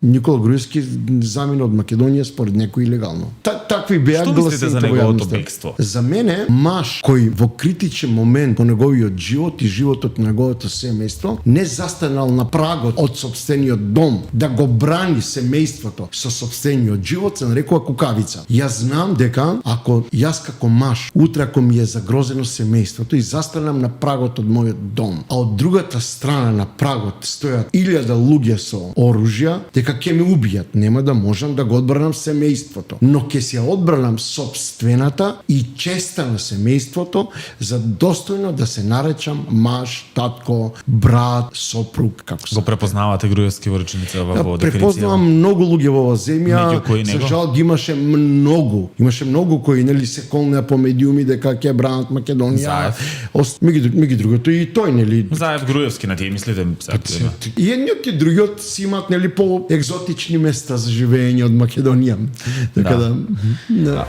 Никола Груевски замина од Македонија според некој илегално. Такви беа гласите. Што мислите за неговото бегство? За мене маж кој во критичен момент по неговиот живот и животот на неговото семејство не застанал на прагот од сопствениот дом да го брани семејството со сопствениот живот, се нарекува кукавица. Јас знам дека ако јас како маж утре ако ми е загрозено семејството и застанам на прагот од мојот дом, а од другата страна на прагот стојат 1000 луѓе со оружја, дека ќе ме убијат, нема да можам да го одбранам семејството, но ќе се одбранам сопствената и честа на семејството за достојно да се наречам маж, татко, брат, сопруг, како се. Го препознавате Груевски во реченица во дефиниција? Препознавам многу луѓе во оваа земја, за жал ги имаше многу кои нели се колнеа по медиуми дека ќе бранат Македонија. Меѓу другото и тој нели. Заев Груевски на тие мислите активно. И едниот и другиот си имаат нели по екзотични места за живење од Македонија. Така да.